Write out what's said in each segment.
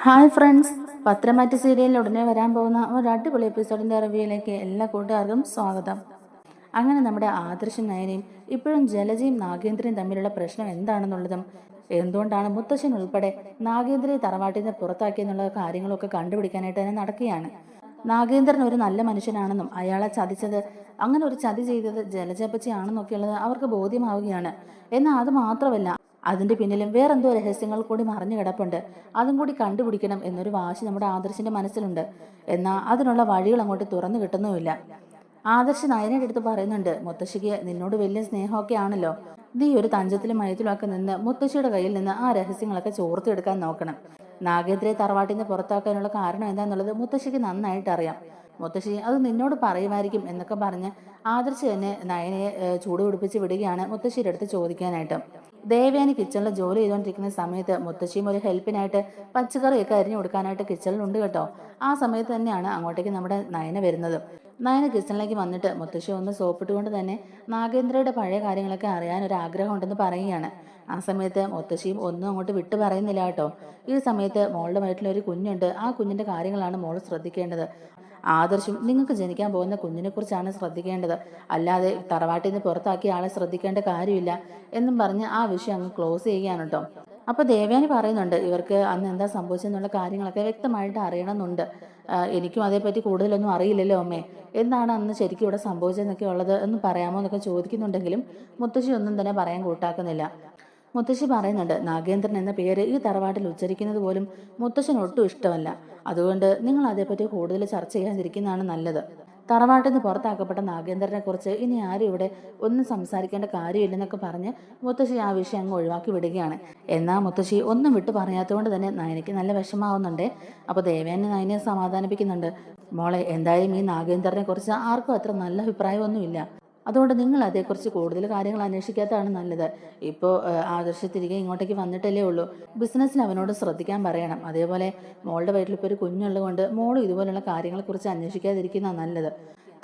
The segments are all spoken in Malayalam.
ഹായ് ഫ്രണ്ട്സ്, പത്രമാറ്റ് സീരിയലിൽ ഉടനെ വരാൻ പോകുന്ന ഒരു അടിപൊളി എപ്പിസോഡിൻ്റെ റിവ്യൂയിലേക്ക് എല്ലാ കൂട്ടുകാർക്കും സ്വാഗതം. അങ്ങനെ നമ്മുടെ ആദർശം നയനയും ഇപ്പോഴും ജലജയും നാഗേന്ദ്രയും തമ്മിലുള്ള പ്രശ്നം എന്താണെന്നുള്ളതും എന്തുകൊണ്ടാണ് മുത്തശ്ശൻ ഉൾപ്പെടെ നാഗേന്ദ്രയെ തറവാട്ടിൽ നിന്ന് പുറത്താക്കിയെന്നുള്ള കാര്യങ്ങളൊക്കെ കണ്ടുപിടിക്കാനായിട്ട് തന്നെ നടക്കുകയാണ്. നാഗേന്ദ്രൻ ഒരു നല്ല മനുഷ്യനാണെന്നും അയാളെ ചതിച്ചത്, അങ്ങനെ ഒരു ചതി ചെയ്തത് ജലജപ്പച്ചിയാണെന്നൊക്കെയുള്ളത് അവർക്ക് ബോധ്യമാവുകയാണ്. എന്നാൽ അത് മാത്രമല്ല, അതിന്റെ പിന്നിലും വേറെന്തോ രഹസ്യങ്ങൾ കൂടി മറിഞ്ഞു കിടപ്പുണ്ട്. അതും കൂടി കണ്ടുപിടിക്കണം എന്നൊരു വാശി നമ്മുടെ ആദർശിന്റെ മനസ്സിലുണ്ട്. എന്നാൽ അതിനുള്ള വഴികൾ അങ്ങോട്ട് തുറന്നു കിട്ടുന്നുമില്ല. ആദർശ് നയനയുടെ അടുത്ത് പറയുന്നുണ്ട്, മുത്തശ്ശിക്ക് നിന്നോട് വലിയ സ്നേഹമൊക്കെ ആണല്ലോ, നീ ഒരു തഞ്ചത്തിലും മയത്തിലും ഒക്കെ നിന്ന് മുത്തശ്ശിയുടെ കയ്യിൽ നിന്ന് ആ രഹസ്യങ്ങളൊക്കെ ചോർത്തെടുക്കാൻ നോക്കണം. നാഗേന്ദ്രയെ തറവാട്ടിൽ നിന്ന് പുറത്താക്കാനുള്ള കാരണം എന്താന്നുള്ളത് മുത്തശ്ശിക്ക് നന്നായിട്ട് അറിയാം. മുത്തശ്ശി അത് നിന്നോട് പറയുമായിരിക്കും എന്നൊക്കെ പറഞ്ഞ് ആദർശ് തന്നെ നയനയെ ചൂടുപിടിപ്പിച്ച് വിടുകയാണ് മുത്തശ്ശിയുടെ അടുത്ത് ചോദിക്കാനായിട്ട്. ദേവയാനി കിച്ചണിൽ ജോലി ചെയ്തുകൊണ്ടിരിക്കുന്ന സമയത്ത് മുത്തശ്ശിയും ഒരു ഹെൽപ്പിനായിട്ട് പച്ചക്കറിയൊക്കെ അരിഞ്ഞു കൊടുക്കാനായിട്ട് കിച്ചണിലുണ്ട് കേട്ടോ. ആ സമയത്ത് തന്നെയാണ് അങ്ങോട്ടേക്ക് നമ്മുടെ നയന വരുന്നത്. നയന കിച്ചണിലേക്ക് വന്നിട്ട് മുത്തശ്ശി ഒന്ന് സോപ്പിട്ടുകൊണ്ട് തന്നെ നാഗേന്ദ്രയുടെ പഴയ കാര്യങ്ങളൊക്കെ അറിയാൻ ഒരു ആഗ്രഹം ഉണ്ടെന്ന് പറയുകയാണ്. ആ സമയത്ത് മുത്തശ്ശിയും ഒന്നും അങ്ങോട്ട് വിട്ടു പറയുന്നില്ല കേട്ടോ. ഈ സമയത്ത് മോളുടെ വയറ്റിലൊരു കുഞ്ഞുണ്ട്, ആ കുഞ്ഞിന്റെ കാര്യങ്ങളാണ് മോൾ ശ്രദ്ധിക്കേണ്ടത്. ആദർശം നിങ്ങൾക്ക് ജനിക്കാൻ പോകുന്ന കുഞ്ഞിനെ കുറിച്ചാണ് ശ്രദ്ധിക്കേണ്ടത്, അല്ലാതെ തറവാട്ടിൽ നിന്ന് പുറത്താക്കിയ ആളെ ശ്രദ്ധിക്കേണ്ട കാര്യമില്ല എന്നും പറഞ്ഞ് ആ വിഷയം അങ്ങ് ക്ലോസ് ചെയ്യുകയാണ് കേട്ടോ. അപ്പൊ ദേവയാനി പറയുന്നുണ്ട്, ഇവർക്ക് അന്ന് എന്താ സംഭവിച്ചെന്നുള്ള കാര്യങ്ങളൊക്കെ വ്യക്തമായിട്ട് അറിയണമെന്നുണ്ട്. എനിക്കും അതേപ്പറ്റി കൂടുതലൊന്നും അറിയില്ലല്ലോ അമ്മേ, എന്താണ് അന്ന് ശരിക്കും ഇവിടെ സംഭവിച്ചതെന്നൊക്കെ ഉള്ളത് എന്ന് പറയാമോ എന്നൊക്കെ ചോദിക്കുന്നുണ്ടെങ്കിലും മുത്തശ്ശി ഒന്നും തന്നെ പറയാൻ കൂട്ടാക്കുന്നില്ല. മുത്തശ്ശി പറയുന്നുണ്ട്, നാഗേന്ദ്രൻ എന്ന പേര് ഈ തറവാട്ടിൽ ഉച്ചരിക്കുന്നത് പോലും മുത്തശ്ശൻ ഒട്ടും ഇഷ്ടമല്ല. അതുകൊണ്ട് നിങ്ങൾ അതേപ്പറ്റി കൂടുതൽ ചർച്ച ചെയ്യാതിരിക്കുന്നതാണ് നല്ലത്. തറവാട്ടിൽ നിന്ന് പുറത്താക്കപ്പെട്ട നാഗേന്ദ്രനെ കുറിച്ച് ഇനി ആരും ഇവിടെ ഒന്നും സംസാരിക്കേണ്ട കാര്യമില്ലെന്നൊക്കെ പറഞ്ഞ് മുത്തശ്ശി ആ വിഷയം അങ്ങ് ഒഴിവാക്കി വിടുകയാണ്. എന്നാൽ മുത്തശ്ശി ഒന്നും വിട്ടു പറയാത്തതുകൊണ്ട് തന്നെ നയനയ്ക്ക് നല്ല വിഷമാവുന്നുണ്ട്. അപ്പോൾ ദേവയാനി നയനെ സമാധാനിപ്പിക്കുന്നുണ്ട്, മോളെ എന്തായാലും ഈ നാഗേന്ദ്രനെ കുറിച്ച് ആർക്കും അത്ര നല്ല അഭിപ്രായമൊന്നുമില്ല, അതുകൊണ്ട് നിങ്ങൾ അതേക്കുറിച്ച് കൂടുതൽ കാര്യങ്ങൾ അന്വേഷിക്കാത്തതാണ് നല്ലത്. ഇപ്പോൾ ആദർശ തിരികെ ഇങ്ങോട്ടേക്ക് വന്നിട്ടല്ലേ ഉള്ളൂ, ബിസിനസ്സിൽ അവനോട് ശ്രദ്ധിക്കാൻ പറയണം. അതേപോലെ മോളുടെ വയറ്റിൽ ഇപ്പോൾ ഒരു കുഞ്ഞുള്ളത് കൊണ്ട് മോളും ഇതുപോലുള്ള കാര്യങ്ങളെക്കുറിച്ച് അന്വേഷിക്കാതിരിക്കുന്നതാണ് നല്ലത്.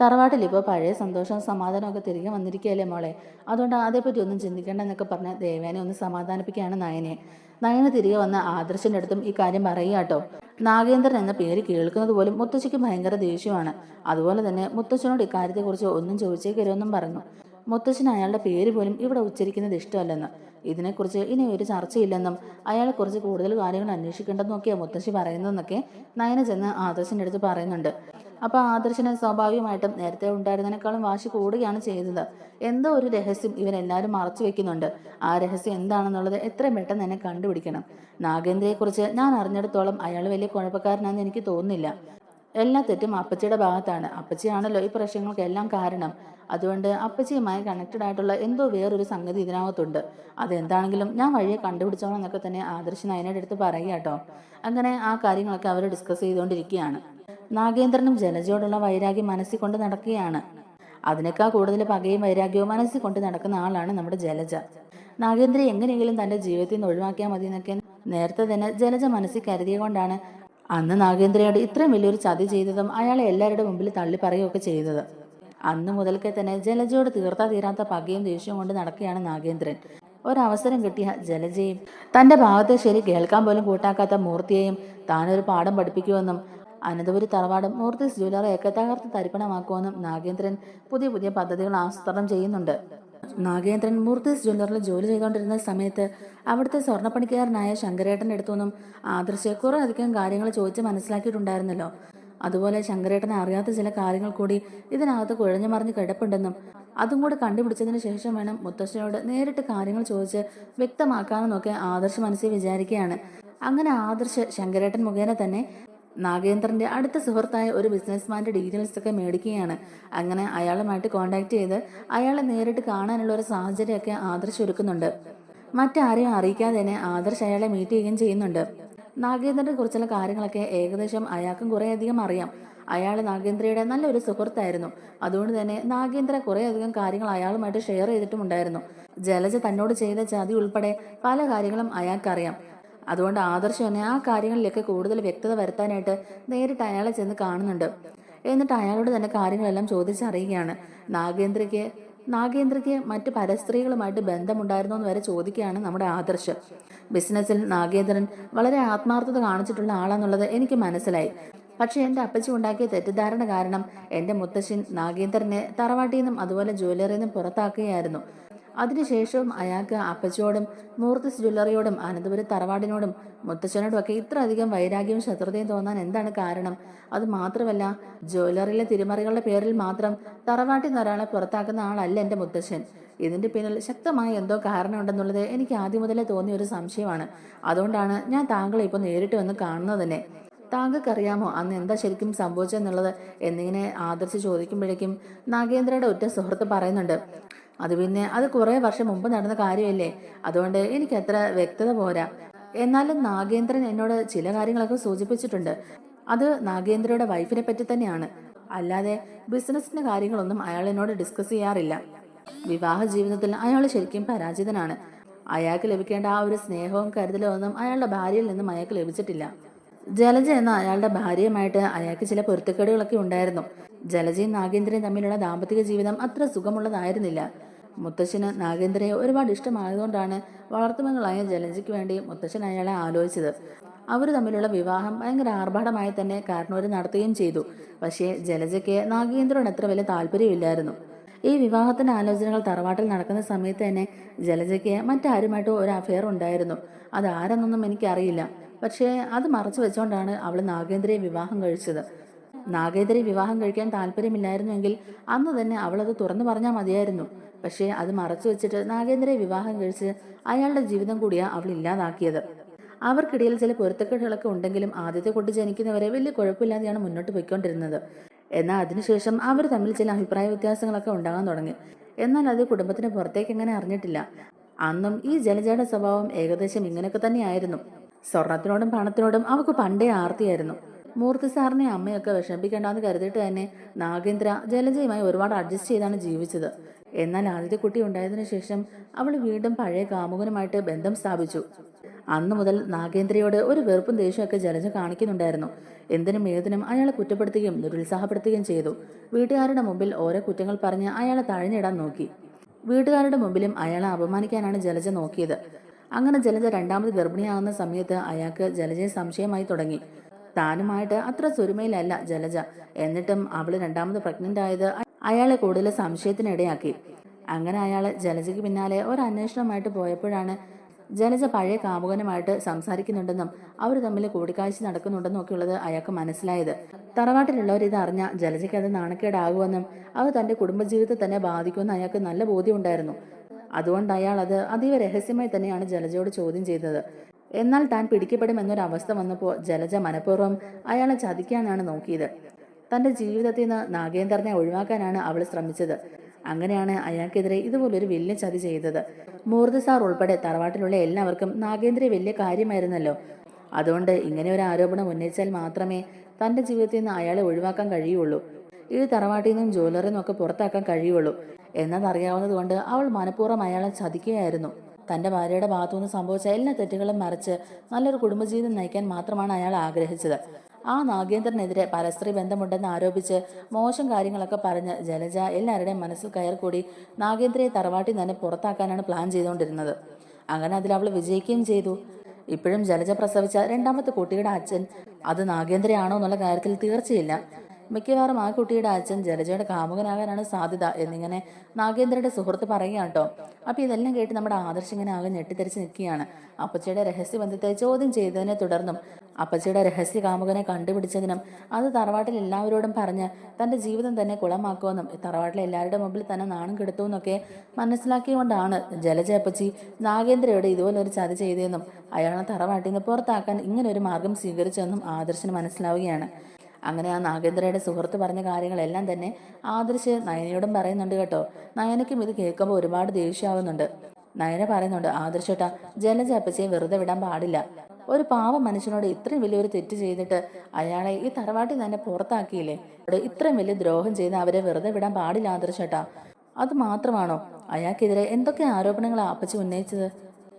തറവാട്ടിൽ ഇപ്പോൾ പഴയ സന്തോഷവും സമാധാനവും ഒക്കെ തിരികെ വന്നിരിക്കുകയല്ലേ മോളെ, അതുകൊണ്ട് അതേപ്പറ്റി ഒന്നും ചിന്തിക്കേണ്ട എന്നൊക്കെ പറഞ്ഞ് ദേവേനെ ഒന്ന് സമാധാനിപ്പിക്കുകയാണ് നയനെ. നയന തിരികെ വന്ന ആദർശിൻ്റെ അടുത്തും ഈ കാര്യം പറയുക കേട്ടോ. നാഗേന്ദ്രൻ എന്ന പേര് കേൾക്കുന്നത് പോലും മുത്തശ്ശിക്ക് ഭയങ്കര ദേഷ്യമാണ്. അതുപോലെ തന്നെ മുത്തശ്ശനോട് ഇക്കാര്യത്തെക്കുറിച്ച് ഒന്നും ചോദിച്ചേക്കരുതെന്നും പറഞ്ഞു. മുത്തശ്ശന് അയാളുടെ പേര് പോലും ഇവിടെ ഉച്ചരിക്കുന്നത് ഇഷ്ടമല്ലെന്ന്, ഇതിനെക്കുറിച്ച് ഇനി ഒരു ചർച്ചയില്ലെന്നും അയാളെക്കുറിച്ച് കൂടുതൽ കാര്യങ്ങൾ അന്വേഷിക്കേണ്ടെന്നൊക്കെയാണ് മുത്തശ്ശി പറയുന്നതെന്നൊക്കെ നയന ചെന്ന് ആദർശിൻ്റെ അടുത്ത് പറയുന്നുണ്ട്. അപ്പോൾ ആദർശന് സ്വാഭാവികമായിട്ടും നേരത്തെ ഉണ്ടായിരുന്നതിനേക്കാളും വാശി കൂടുകയാണ് ചെയ്തത്. എന്തോ ഒരു രഹസ്യം ഇവരെല്ലാവരും മറച്ചു വെക്കുന്നുണ്ട്. ആ രഹസ്യം എന്താണെന്നുള്ളത് എത്രയും പെട്ടെന്ന് തന്നെ കണ്ടുപിടിക്കണം. നാഗേന്ദ്രയെക്കുറിച്ച് ഞാൻ അറിഞ്ഞിടത്തോളം അയാൾ വലിയ കുഴപ്പക്കാരനാണെന്ന് എനിക്ക് തോന്നുന്നില്ല. എല്ലാ തെറ്റും അപ്പച്ചിയുടെ ഭാഗത്താണ്. അപ്പച്ചിയാണല്ലോ ഈ പ്രശ്നങ്ങൾക്കെല്ലാം കാരണം. അതുകൊണ്ട് അപ്പച്ചിയുമായി കണക്റ്റഡ് ആയിട്ടുള്ള എന്തോ വേറൊരു സംഗതി ഇതിനകത്തുണ്ട്. അതെന്താണെങ്കിലും ഞാൻ വഴിയെ കണ്ടുപിടിച്ചോളാം എന്നൊക്കെ തന്നെ ആദർശ് നയനയുടെ അടുത്ത് പറയുക കേട്ടോ. അങ്ങനെ ആ കാര്യങ്ങളൊക്കെ അവർ ഡിസ്കസ് ചെയ്തുകൊണ്ടിരിക്കുകയാണ്. നാഗേന്ദ്രനും ജലജയോടുള്ള വൈരാഗ്യം മനസ്സിൽ കൊണ്ട് നടക്കുകയാണ്. അതിനേക്കാൾ കൂടുതൽ പകയും വൈരാഗ്യവും മനസ്സിൽ കൊണ്ട് നടക്കുന്ന ആളാണ് നമ്മുടെ ജലജ. നാഗേന്ദ്രയെ എങ്ങനെയെങ്കിലും തന്റെ ജീവിതത്തിൽ നിന്ന് ഒഴിവാക്കിയാൽ മതി എന്നൊക്കെ നേരത്തെ തന്നെ ജലജ മനസ്സിൽ കരുതിയ കൊണ്ടാണ് അന്ന് നാഗേന്ദ്രയോട് ഇത്രയും വലിയൊരു ചതി ചെയ്തതും അയാളെ എല്ലാവരുടെ മുമ്പിൽ തള്ളി പറയുകയൊക്കെ ചെയ്തത്. അന്ന് മുതൽക്കേ തന്നെ ജലജയോട് തീരാത്ത പകയും ദേഷ്യവും കൊണ്ട് നടക്കുകയാണ് നാഗേന്ദ്രൻ. ഒരവസരം കിട്ടിയ ജലജയും തന്റെ ഭാഗത്തെ ശരി കേൾക്കാൻ പോലും കൂട്ടാക്കാത്ത മൂർത്തിയെയും താനൊരു പാഠം പഠിപ്പിക്കുമെന്നും അനന്തപുരി തറവാടും മൂർത്തീസ് ജ്വല്ലറിയൊക്കെ തകർത്ത് തരിപ്പണമാക്കുമെന്നും നാഗേന്ദ്രൻ പുതിയ പദ്ധതികൾ ആസൂത്രണം ചെയ്യുന്നുണ്ട്. നാഗേന്ദ്രൻ മൂർത്തീസ് ജ്വല്ലറിൽ ജോലി ചെയ്തുകൊണ്ടിരുന്ന സമയത്ത് അവിടുത്തെ സ്വർണ്ണപ്പണിക്കാരനായ ശങ്കരേട്ടൻ്റെ അടുത്തൊന്നും ആദർശ് കുറെ അധികം കാര്യങ്ങൾ ചോദിച്ച് മനസ്സിലാക്കിയിട്ടുണ്ടായിരുന്നല്ലോ. അതുപോലെ ശങ്കരേട്ടനെ അറിയാത്ത ചില കാര്യങ്ങൾ കൂടി ഇതിനകത്ത് കുഴഞ്ഞു മറിഞ്ഞ് കിടപ്പുണ്ടെന്നും അതും കൂടെ കണ്ടുപിടിച്ചതിന് ശേഷം വേണം മുത്തശ്ശനോട് നേരിട്ട് കാര്യങ്ങൾ ചോദിച്ച് വ്യക്തമാക്കാമെന്നൊക്കെ ആദർശ് മനസ്സിൽ വിചാരിക്കുകയാണ്. അങ്ങനെ ആദർശ് ശങ്കരേട്ടൻ മുഖേന തന്നെ നാഗേന്ദ്രന്റെ അടുത്ത സുഹൃത്തായ ഒരു ബിസിനസ്മാന്റെ ഡീറ്റെയിൽസ് ഒക്കെ മേടിക്കുകയാണ്. അങ്ങനെ അയാളുമായിട്ട് കോണ്ടാക്ട് ചെയ്ത് അയാളെ നേരിട്ട് കാണാനുള്ള ഒരു സാഹചര്യമൊക്കെ ആദർശ് ഒരുക്കുന്നുണ്ട്. മറ്റാരെയും അറിയിക്കാതെ തന്നെ ആദർശ് അയാളെ മീറ്റ് ചെയ്യുകയും ചെയ്യുന്നുണ്ട്. നാഗേന്ദ്രനെ കുറിച്ചുള്ള കാര്യങ്ങളൊക്കെ ഏകദേശം അയാൾക്കും കുറേയധികം അറിയാം. അയാൾ നാഗേന്ദ്രയുടെ നല്ലൊരു സുഹൃത്തായിരുന്നു. അതുകൊണ്ട് തന്നെ നാഗേന്ദ്ര കുറേയധികം കാര്യങ്ങൾ അയാളുമായിട്ട് ഷെയർ ചെയ്തിട്ടുമുണ്ടായിരുന്നു. ജലജ തന്നോട് ചെയ്ത ചതി ഉൾപ്പെടെ പല കാര്യങ്ങളും അയാൾക്കറിയാം. അതുകൊണ്ട് ആദർശ് തന്നെ ആ കാര്യങ്ങളിലൊക്കെ കൂടുതൽ വ്യക്തത വരുത്താനായിട്ട് നേരിട്ട് അയാളെ ചെന്ന് കാണുന്നുണ്ട്. എന്നിട്ട് അയാളോട് തന്നെ കാര്യങ്ങളെല്ലാം ചോദിച്ചറിയുകയാണ്. നാഗേന്ദ്രയ്ക്ക് മറ്റ് പരസ്ത്രീകളുമായിട്ട് ബന്ധമുണ്ടായിരുന്നോ എന്ന് വരെ ചോദിക്കുകയാണ് നമ്മുടെ ആദർശ്. ബിസിനസ്സിൽ നാഗേന്ദ്രൻ വളരെ ആത്മാർത്ഥത കാണിച്ചിട്ടുള്ള ആളാന്നുള്ളത് എനിക്ക് മനസ്സിലായി. പക്ഷേ എൻ്റെ അപ്പച്ചി ഉണ്ടാക്കിയ തെറ്റിദ്ധാരണ കാരണം എൻ്റെ മുത്തശ്ശൻ നാഗേന്ദ്രനെ തറവാട്ടിൽ നിന്നും അതുപോലെ ജ്വല്ലറിയിൽ നിന്നും പുറത്താക്കുകയായിരുന്നു. അതിനുശേഷവും അയാൾക്ക് അപ്പച്ചിയോടും മൂർത്തിസ് ജ്വല്ലറിയോടും അനന്തപുരം തറവാടിനോടും മുത്തച്ഛനോടും ഒക്കെ ഇത്ര അധികം വൈരാഗ്യവും ശത്രുതയും തോന്നാൻ എന്താണ് കാരണം? അത് മാത്രമല്ല, ജ്വല്ലറിയിലെ തിരിമറികളുടെ പേരിൽ മാത്രം തറവാട്ടിൽ നിന്ന് ഒരാളെ പുറത്താക്കുന്ന ആളല്ല എൻ്റെ മുത്തച്ഛൻ. ഇതിന്റെ പിന്നിൽ ശക്തമായ എന്തോ കാരണമുണ്ടെന്നുള്ളത് എനിക്ക് ആദ്യം മുതലേ തോന്നിയ ഒരു സംശയമാണ്. അതുകൊണ്ടാണ് ഞാൻ താങ്കളെ ഇപ്പോൾ നേരിട്ട് വന്ന് കാണുന്നത് തന്നെ. താങ്കൾക്കറിയാമോ അന്ന് എന്താ ശരിക്കും സംഭവിച്ചെന്നുള്ളത് എന്നിങ്ങനെ ആദർശ് ചോദിക്കുമ്പോഴേക്കും നാഗേന്ദ്രയുടെ ഒറ്റ സുഹൃത്ത് പറയുന്നുണ്ട്, അത് കുറേ വർഷം മുമ്പ് നടന്ന കാര്യമല്ലേ, അതുകൊണ്ട് എനിക്ക് അത്ര വ്യക്തത പോരാ. എന്നാലും നാഗേന്ദ്രൻ എന്നോട് ചില കാര്യങ്ങളൊക്കെ സൂചിപ്പിച്ചിട്ടുണ്ട്. അത് നാഗേന്ദ്രയുടെ വൈഫിനെ പറ്റി തന്നെയാണ്. അല്ലാതെ ബിസിനസിന്റെ കാര്യങ്ങളൊന്നും അയാൾ എന്നോട് ഡിസ്കസ് ചെയ്യാറില്ല. വിവാഹ ജീവിതത്തിൽ അയാൾ ശരിക്കും പരാജിതനാണ്. അയാൾക്ക് ലഭിക്കേണ്ട ആ ഒരു സ്നേഹവും കരുതലും ഒന്നും അയാളുടെ ഭാര്യയിൽ നിന്നും അയാൾക്ക് ലഭിച്ചിട്ടില്ല. ജലജ എന്ന അയാളുടെ ഭാര്യയുമായിട്ട് അയാൾക്ക് ചില പൊരുത്തക്കേടുകളൊക്കെ ഉണ്ടായിരുന്നു. ജലജയും നാഗേന്ദ്രയും തമ്മിലുള്ള ദാമ്പത്തിക ജീവിതം അത്ര സുഖമുള്ളതായിരുന്നില്ല. മുത്തശ്ശന് നാഗേന്ദ്രയെ ഒരുപാട് ഇഷ്ടമായതുകൊണ്ടാണ് വളർത്തുമകളായ ജലജയ്ക്ക് വേണ്ടി മുത്തശ്ശൻ അയാളെ ആലോചിച്ചത്. അവർ തമ്മിലുള്ള വിവാഹം ഭയങ്കര ആർഭാടമായി തന്നെ കാരണവർ നടത്തുകയും ചെയ്തു. പക്ഷേ ജലജയ്ക്ക് നാഗേന്ദ്രനോട് അത്ര വലിയ താല്പര്യമില്ലായിരുന്നു. ഈ വിവാഹത്തിന്റെ ആലോചനകൾ തറവാട്ടിൽ നടക്കുന്ന സമയത്ത് തന്നെ ജലജയ്ക്ക് മറ്റാരുമായിട്ടും ഒരു അഫെയർ ഉണ്ടായിരുന്നു. അത് ആരെന്നൊന്നും എനിക്കറിയില്ല. പക്ഷേ അത് മറച്ചു വെച്ചുകൊണ്ടാണ് അവൾ നാഗേന്ദ്രയെ വിവാഹം കഴിച്ചത്. നാഗേന്ദ്രയെ വിവാഹം കഴിക്കാൻ താല്പര്യമില്ലായിരുന്നുവെങ്കിൽ അന്ന് തന്നെ അവളത് തുറന്നു പറഞ്ഞാൽ മതിയായിരുന്നു. പക്ഷേ അത് മറച്ചു വെച്ചിട്ട് നാഗേന്ദ്രയെ വിവാഹം കഴിച്ച് അയാളുടെ ജീവിതം കൂടിയാണ് അവൾ ഇല്ലാതാക്കിയത്. അവർക്കിടയിൽ ചില പൊരുത്തക്കേടുകളൊക്കെ ഉണ്ടെങ്കിലും ആദ്യത്തെ കുട്ടി ജനിക്കുന്നവരെ വലിയ കുഴപ്പമില്ലാതെയാണ് മുന്നോട്ട് പോയിക്കൊണ്ടിരുന്നത്. എന്നാൽ അതിനുശേഷം അവർ തമ്മിൽ ചില അഭിപ്രായ വ്യത്യാസങ്ങളൊക്കെ ഉണ്ടാകാൻ തുടങ്ങി. എന്നാൽ അത് കുടുംബത്തിന് പുറത്തേക്ക് എങ്ങനെ അറിഞ്ഞിട്ടില്ല. അന്നും ഈ ജലജയുടെ സ്വഭാവം ഏകദേശം ഇങ്ങനെയൊക്കെ തന്നെയായിരുന്നു. സ്വർണത്തിനോടും പണത്തിനോടും അവൾക്ക് പണ്ടേ ആർത്തിയായിരുന്നു. മൂർത്തി സാറിനെ അമ്മയൊക്കെ വിഷമിപ്പിക്കേണ്ടെന്ന് കരുതിയിട്ട് തന്നെ നാഗേന്ദ്ര ജലജയുമായി ഒരുപാട് അഡ്ജസ്റ്റ് ചെയ്താണ് ജീവിച്ചത്. എന്നാൽ ആദ്യത്തെ കുട്ടി ഉണ്ടായതിനു ശേഷം അവൾ വീണ്ടും പഴയ കാമുകനുമായിട്ട് ബന്ധം സ്ഥാപിച്ചു. അന്നു മുതൽ നാഗേന്ദ്രയോട് ഒരു വെറുപ്പും ദേഷ്യമൊക്കെ ജലജ കാണിക്കുന്നുണ്ടായിരുന്നു. എന്തിനും ഏതിനും അയാളെ കുറ്റപ്പെടുത്തുകയും നിരുത്സാഹപ്പെടുത്തുകയും ചെയ്തു. വീട്ടുകാരുടെ മുമ്പിൽ ഓരോ കുറ്റങ്ങൾ പറഞ്ഞ് അയാളെ തഴഞ്ഞിടാൻ നോക്കി. വീട്ടുകാരുടെ മുമ്പിലും അയാളെ അപമാനിക്കാനാണ് ജലജ നോക്കിയത്. അങ്ങനെ ജലജ രണ്ടാമത് ഗർഭിണിയാകുന്ന സമയത്ത് അയാൾക്ക് ജലജയെ സംശയമായി തുടങ്ങി. താനുമായിട്ട് അത്ര സ്വരുമയിലല്ല ജലജ. എന്നിട്ടും അവള് രണ്ടാമത് പ്രഗ്നന്റ് ആയത് അയാളെ കൂടുതൽ സംശയത്തിനിടയാക്കി. അങ്ങനെ അയാൾ ജലജയ്ക്ക് പിന്നാലെ ഒരു അന്വേഷണമായിട്ട് പോയപ്പോഴാണ് ജലജ പഴയ കാമുകനുമായിട്ട് സംസാരിക്കുന്നുണ്ടെന്നും അവർ തമ്മിൽ കൂടിക്കാഴ്ച നടക്കുന്നുണ്ടെന്നും ഒക്കെ ഉള്ളത് അയാൾക്ക് മനസ്സിലായത്. തറവാട്ടിലുള്ളവർ ഇത് അറിഞ്ഞ ജലജയ്ക്ക് അത് നാണക്കേടാകുമെന്നും അത് തന്റെ കുടുംബജീവിതത്തെ തന്നെ ബാധിക്കുമെന്ന് അയാൾക്ക് നല്ല ബോധ്യമുണ്ടായിരുന്നു. അതുകൊണ്ട് അയാൾ അത് അതീവ രഹസ്യമായി തന്നെയാണ് ജലജയോട് ചോദ്യം ചെയ്തത്. എന്നാൽ താൻ പിടിക്കപ്പെടുമെന്നൊരവസ്ഥ വന്നപ്പോൾ ജലജ മനഃപൂർവ്വം അയാളെ ചതിക്കാനാണ് നോക്കിയത്. തന്റെ ജീവിതത്തിൽ നിന്ന് നാഗേന്ദ്രനെ ഒഴിവാക്കാനാണ് അവൾ ശ്രമിച്ചത്. അങ്ങനെയാണ് അയാൾക്കെതിരെ ഇതുപോലൊരു വലിയ ചതി ചെയ്തത്. മൂർത്തി സാർ ഉൾപ്പെടെ തറവാട്ടിലുള്ള എല്ലാവർക്കും നാഗേന്ദ്രയെ വലിയ കാര്യമായിരുന്നല്ലോ. അതുകൊണ്ട് ഇങ്ങനെ ഒരു ആരോപണം ഉന്നയിച്ചാൽ മാത്രമേ തന്റെ ജീവിതത്തിൽ നിന്ന് അയാളെ ഒഴിവാക്കാൻ കഴിയുള്ളൂ. ഈ തറവാട്ടിൽ നിന്നും ജ്വല്ലറിൽ നിന്നും ഒക്കെ പുറത്താക്കാൻ കഴിയുള്ളൂ എന്നതറിയാവുന്നത് കൊണ്ട് അവൾ മനഃപൂർവ്വം അയാളെ ചതിക്കുകയായിരുന്നു. തന്റെ ഭാര്യയുടെ ഭാഗത്തുനിന്ന് സംഭവിച്ച എല്ലാ തെറ്റുകളും മറിച്ച് നല്ലൊരു കുടുംബജീവിതം നയിക്കാൻ മാത്രമാണ് അയാൾ ആഗ്രഹിച്ചത്. ആ നാഗേന്ദ്രനെതിരെ പരസ്ത്രീ ബന്ധമുണ്ടെന്ന് ആരോപിച്ച് മോശം കാര്യങ്ങളൊക്കെ പറഞ്ഞ് ജലജ എല്ലാവരുടെയും മനസ്സിൽ കയറിക്കൂടി നാഗേന്ദ്രയെ തറവാട്ടിൽ തന്നെ പുറത്താക്കാനാണ് പ്ലാൻ ചെയ്തുകൊണ്ടിരുന്നത്. അങ്ങനെ അതിൽ അവൾ വിജയിക്കുകയും ചെയ്തു. ഇപ്പോഴും ജലജ പ്രസവിച്ച രണ്ടാമത്തെ കുട്ടിയുടെ അച്ഛൻ അത് നാഗേന്ദ്രയാണോ എന്നുള്ള കാര്യത്തിൽ തീർച്ചയില്ല. മിക്കവാറും ആ കുട്ടിയുടെ അച്ഛൻ ജലജയുടെ കാമുകനാകാനാണ് സാധ്യത എന്നിങ്ങനെ നാഗേന്ദ്രയുടെ സുഹൃത്ത് പറയുകയാണ് കേട്ടോ. അപ്പൊ ഇതെല്ലാം കേട്ട് നമ്മുടെ ആദർശ് ഇങ്ങനെ ആകെ ഞെട്ടിത്തെറിച്ച് നിൽക്കുകയാണ്. അപ്പച്ചിയുടെ രഹസ്യബന്ധത്തെ ചോദ്യം ചെയ്തതിനെ തുടർന്നും അപ്പച്ചിയുടെ രഹസ്യ കാമുകനെ കണ്ടുപിടിച്ചതിനും അത് തറവാട്ടിൽ എല്ലാവരോടും പറഞ്ഞ് തന്റെ ജീവിതം തന്നെ കുളമാക്കുമെന്നും തറവാട്ടിലെ എല്ലാവരുടെ മുമ്പിൽ തന്നെ നാണം കെടുത്തുമെന്നൊക്കെ മനസ്സിലാക്കിക്കൊണ്ടാണ് ജലജ അപ്പച്ചി നാഗേന്ദ്രയോട് ഇതുപോലൊരു ചതി ചെയ്തതെന്നും അയാളെ തറവാട്ടിൽ നിന്ന് പുറത്താക്കാൻ ഇങ്ങനെ ഒരു മാർഗം സ്വീകരിച്ചെന്നും ആദർശിന് മനസ്സിലാവുകയാണ്. അങ്ങനെ ആ നാഗേന്ദ്രയുടെ സുഹൃത്ത് പറഞ്ഞ കാര്യങ്ങളെല്ലാം തന്നെ ആദർശ് നയനയോടും പറയുന്നുണ്ട് കേട്ടോ. നയനയ്ക്കും ഇത് കേൾക്കുമ്പോൾ ഒരുപാട് ദേഷ്യമാവുന്നുണ്ട്. നയന പറയുന്നുണ്ട്, ആദർശേട്ടാ, ജലജ അപ്പച്ചയെ വെറുതെ വിടാൻ പാടില്ല. ഒരു പാവ മനുഷ്യനോട് ഇത്രയും വലിയൊരു തെറ്റ് ചെയ്തിട്ട് അയാളെ ഈ തറവാട്ടിൽ തന്നെ പുറത്താക്കിയില്ലേ. ഇത്രയും വലിയ ദ്രോഹം ചെയ്ത് അവരെ വെറുതെ വിടാൻ പാടില്ല ആദർശേട്ടാ. അത് മാത്രമാണോ, അയാൾക്കെതിരെ എന്തൊക്കെ ആരോപണങ്ങളാണ് അപ്പച്ചി ഉന്നയിച്ചത്?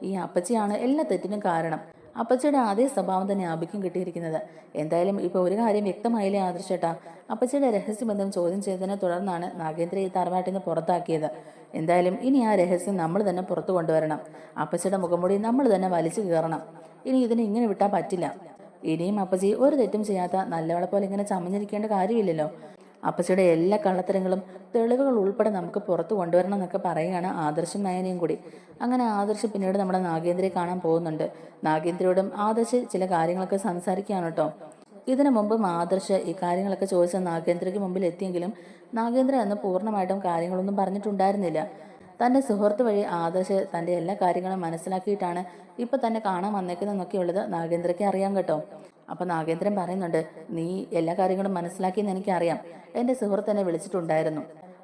ഈ അപ്പച്ചിയാണ് എല്ലാ തെറ്റിനും കാരണം. അപ്പച്ചിയുടെ അതേ സ്വഭാവം തന്നെ അബിക്കും കിട്ടിയിരിക്കുന്നത്. എന്തായാലും ഇപ്പോൾ ഒരു കാര്യം വ്യക്തമായില്ലേ ആദർശേട്ടാ, അപ്പച്ചിയുടെ രഹസ്യബന്ധം ചോദ്യം ചെയ്തതിനെ തുടർന്നാണ് നാഗേന്ദ്ര ഈ തറവാട്ടിൽ നിന്ന് പുറത്താക്കിയത്. എന്തായാലും ഇനി ആ രഹസ്യം നമ്മൾ തന്നെ പുറത്തു കൊണ്ടുവരണം. അപ്പച്ചിയുടെ മുഖംമൂടി നമ്മൾ തന്നെ വലിച്ചു കയറണം. ഇനി ഇതിനെ ഇങ്ങനെ വിട്ടാൽ പറ്റില്ല. ഇനിയും അപ്പച്ചി ഒരു തെറ്റും ചെയ്യാത്ത നല്ലവളെ പോലെ ഇങ്ങനെ ചമഞ്ഞിരിക്കേണ്ട കാര്യമില്ലല്ലോ. അപ്പച്ചിയുടെ എല്ലാ കള്ളത്തരങ്ങളും തെളിവുകൾ ഉൾപ്പെടെ നമുക്ക് പുറത്തു കൊണ്ടുവരണം എന്നൊക്കെ പറയുകയാണ് ആദർശും നയനയും കൂടി. അങ്ങനെ ആദർശ് പിന്നീട് നമ്മുടെ നാഗേന്ദ്രയെ കാണാൻ പോകുന്നുണ്ട്. നാഗേന്ദ്രയോടും ആദർശ് ചില കാര്യങ്ങളൊക്കെ സംസാരിക്കുകയാണ് കേട്ടോ. ഇതിനു മുമ്പും ആദർശ് ഈ കാര്യങ്ങളൊക്കെ ചോദിച്ച നാഗേന്ദ്രയ്ക്ക് മുമ്പിൽ എത്തിയെങ്കിലും നാഗേന്ദ്ര അന്ന് പൂർണ്ണമായിട്ടും കാര്യങ്ങളൊന്നും പറഞ്ഞിട്ടുണ്ടായിരുന്നില്ല. തൻ്റെ സുഹൃത്ത് വഴി ആദർശ് തൻ്റെ എല്ലാ കാര്യങ്ങളും മനസ്സിലാക്കിയിട്ടാണ് ഇപ്പം തന്നെ കാണാൻ വന്നേക്കുന്നതെന്നൊക്കെയുള്ളത് നാഗേന്ദ്രയ്ക്ക് അറിയാം കേട്ടോ. അപ്പം നാഗേന്ദ്രൻ പറയുന്നുണ്ട്, നീ എല്ലാ കാര്യങ്ങളും മനസ്സിലാക്കിയെന്ന് എനിക്കറിയാം. എൻ്റെ സുഹൃത്ത് എന്നെ വിളിച്ചിട്ടുണ്ടായിരുന്നു.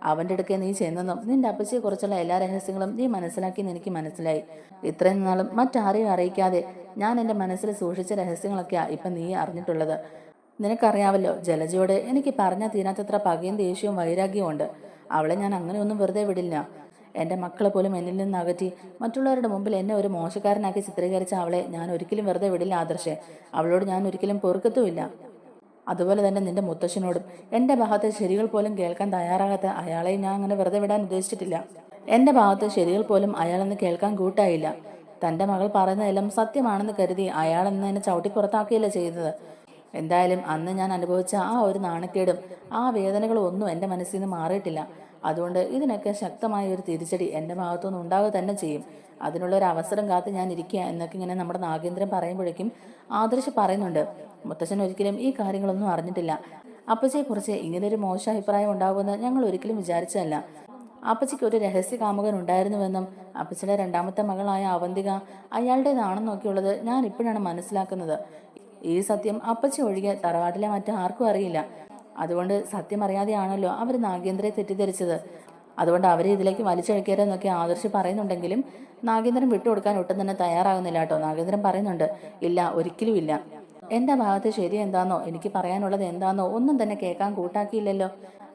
അവൻ്റെ അടുക്കെ നീ ചെന്നെന്നും നിന്റെ അപ്പച്ചിയെക്കുറിച്ചുള്ള എല്ലാ രഹസ്യങ്ങളും നീ മനസ്സിലാക്കിയെന്ന് എനിക്ക് മനസ്സിലായി. ഇത്രയും നാളും മറ്റാരെയും അറിയിക്കാതെ ഞാൻ എൻ്റെ മനസ്സിൽ സൂക്ഷിച്ച രഹസ്യങ്ങളൊക്കെയാണ് ഇപ്പം നീ അറിഞ്ഞിട്ടുള്ളത്. നിനക്കറിയാവല്ലോ, ജലജയോട് എനിക്ക് പറഞ്ഞാൽ തീരാത്തത്ര പകയും ദേഷ്യവും വൈരാഗ്യവും ഉണ്ട്. അവളെ ഞാൻ അങ്ങനെയൊന്നും വെറുതെ വിടില്ല. എൻ്റെ മക്കളെ പോലും എന്നിൽ നിന്ന് അകറ്റി മറ്റുള്ളവരുടെ മുമ്പിൽ എന്നെ ഒരു മോശക്കാരനാക്കി ചിത്രീകരിച്ച അവളെ ഞാൻ ഒരിക്കലും വെറുതെ വിടില്ല ആദർശേ. അവളോട് ഞാൻ ഒരിക്കലും പൊറുക്കത്തുമില്ല. അതുപോലെ തന്നെ നിന്റെ മുത്തശ്ശനോടും എൻ്റെ ഭാഗത്തെ ശരികൾ പോലും കേൾക്കാൻ തയ്യാറാകാത്ത അയാളെ ഞാൻ അങ്ങനെ വെറുതെ വിടാൻ ഉദ്ദേശിച്ചിട്ടില്ല. എൻ്റെ ഭാഗത്തെ ശരികൾ പോലും അയാളെന്ന് കേൾക്കാൻ കൂട്ടായില്ല. തൻ്റെ മകൾ പറയുന്നതെല്ലാം സത്യമാണെന്ന് കരുതി അയാളെന്ന് എന്നെ ചവിട്ടി പുറത്താക്കുകയല്ലേ ചെയ്തത്. എന്തായാലും അന്ന് ഞാൻ അനുഭവിച്ച ആ ഒരു നാണക്കേടും ആ വേദനകളും ഒന്നും എൻ്റെ മനസ്സിൽ നിന്ന് മാറിയിട്ടില്ല. അതുകൊണ്ട് ഇതിനൊക്കെ ശക്തമായ ഒരു തിരിച്ചടി എൻ്റെ ഭാഗത്തുനിന്ന് ഉണ്ടാവുക തന്നെ ചെയ്യും. അതിനുള്ളൊരു അവസരം കാത്ത് ഞാൻ ഇരിക്കുക എന്നൊക്കെ ഇങ്ങനെ നമ്മുടെ നാഗേന്ദ്രൻ പറയുമ്പോഴേക്കും ആദർശ് പറയുന്നുണ്ട്, മുത്തശ്ശൻ ഒരിക്കലും ഈ കാര്യങ്ങളൊന്നും അറിഞ്ഞിട്ടില്ല. അപ്പച്ചിയെക്കുറിച്ച് ഇങ്ങനൊരു മോശം അഭിപ്രായം ഉണ്ടാകുമെന്ന് ഞങ്ങൾ ഒരിക്കലും വിചാരിച്ചതല്ല. അപ്പച്ചിക്ക് ഒരു രഹസ്യ കാമുകൻ ഉണ്ടായിരുന്നുവെന്നും അപ്പച്ചിയുടെ രണ്ടാമത്തെ മകളായ അവന്തിക അയാളുടേതാണെന്നൊക്കെയുള്ളത് ഞാൻ ഇപ്പോഴാണ് മനസ്സിലാക്കുന്നത്. ഈ സത്യം അപ്പച്ചി ഒഴികെ തറവാട്ടിലെ മറ്റാർക്കും അറിയില്ല. അതുകൊണ്ട് സത്യം അറിയാതെയാണല്ലോ അവർ നാഗേന്ദ്രയെ തെറ്റിദ്ധരിച്ചത്. അതുകൊണ്ട് അവരെ ഇതിലേക്ക് വലിച്ചഴക്കരുതെന്നൊക്കെ ആദർശ് പറയുന്നുണ്ടെങ്കിലും നാഗേന്ദ്രൻ വിട്ടുകൊടുക്കാൻ ഒട്ടും തന്നെ തയ്യാറാകുന്നില്ല കേട്ടോ. നാഗേന്ദ്രൻ പറയുന്നുണ്ട്, ഇല്ല, ഒരിക്കലും ഇല്ല. എൻ്റെ ഭാഗത്ത് ശരി എന്താണെന്നോ എനിക്ക് പറയാനുള്ളത് എന്താണെന്നോ ഒന്നും തന്നെ കേൾക്കാൻ കൂട്ടാക്കിയില്ലല്ലോ.